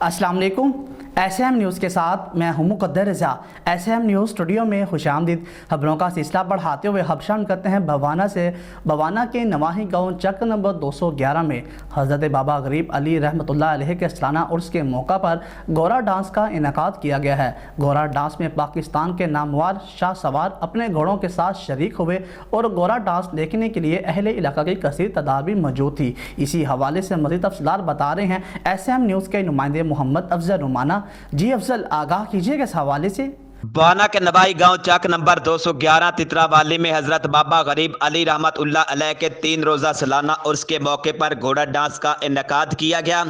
अस्सलाम वालेकुम। SM news के साथ मैं हूं मुक़द्दर रज़ा। SM न्यूज़ स्टूडियो में खुशामदीद। खबरों का सिलसिला बढ़ाते हुए हबशान करते हैं बवाना से। बवाना के नवाही गाँव चक नंबर 211 में हज़रत बाबा गरीब अली रहमतुल्लाह अलैह के सालाना उर्स के मौका पर गोरा डांस का इनेकाद किया गया है। गोरा डांस में पाकिस्तान के नामवर शाह सवार अपने घोड़ों के साथ शरीक हुए और गोरा डांस देखने के लिए अहले इलाका की कसीर तादाद भी मौजूद थी। इसी हवाले से मज़ीद तफसीलात बता रहे हैं SM न्यूज़ के नुमाइंदे मोहम्मद अफजल रुमाना। जी अफजल, आगाह कीजिएगा इस हवाले से। बवाना के नवाई गांव चक नंबर 211 तितरावाली में हजरत बाबा गरीब अली रहमतुल्लाह अलैह के 3 रोज़ा सालाना उर्स के मौके पर घोड़ा डांस का इनेकाद किया गया,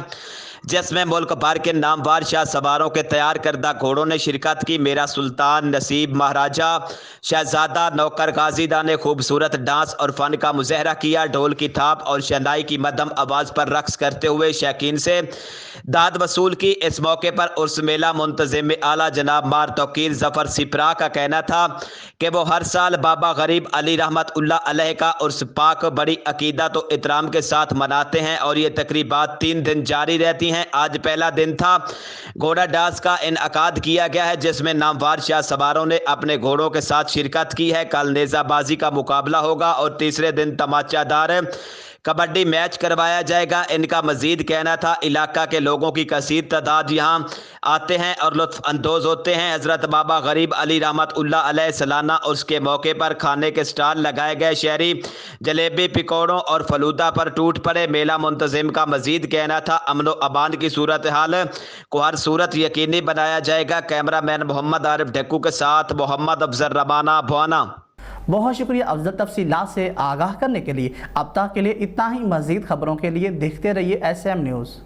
जिसमें मुल्क भर के नामवर शाह सवारों के तैयार करदा घोड़ों ने शिरकत की। मेरा सुल्तान, नसीब, महाराजा, शहजादा, नौकर, गाजीदा ने खूबसूरत डांस और फन का मुजाहरा किया। ढोल की थाप और शनाई की मदम आवाज़ पर रक्स करते हुए शौकीन से दाद वसूल की। इस मौके पर उर्स मेला मुंतजिम आला जनाब मार तौकीर जफर सिपरा का कहना था कि वो हर साल बाबा गरीब अली रहमतुल्लाह अलैह का उर्स पाक बड़ी अकीदत और इतराम के साथ मनाते हैं और ये तकरीबात 3 दिन जारी रहती हैं। आज पहला दिन था। घोड़ा डांस का इनेकाद किया गया है, जिसमें नामवर शाह सवारों ने अपने घोड़ों के साथ शिरकत की है। कल नेज़ाबाजी का मुकाबला होगा और तीसरे दिन तमाचादार कबड्डी मैच करवाया जाएगा। इनका मजीद कहना था इलाका के लोगों की कसीर तादाद यहाँ आते हैं और लुत्फ अंदोज होते हैं। हजरत बाबा गरीब अली रहमतुल्लाह अलैह सालाना और उसके मौके पर खाने के स्टॉल लगाए गए। शहरी जलेबी, पकौड़ों और फलूदा पर टूट पड़े। मेला मुंतजिम का मजीद कहना था अमन व अमान की सूरत हाल को हर सूरत यकीनी बनाया जाएगा। कैमरा मैन मोहम्मद आरिफ ढक्कू के साथ मोहम्मद अफजल रबाना भवाना। बहुत शुक्रिया अफजल, तफसीलात से आगाह करने के लिए। अब तक के लिए इतना ही। मज़ीद खबरों के लिए देखते रहिए SM न्यूज़।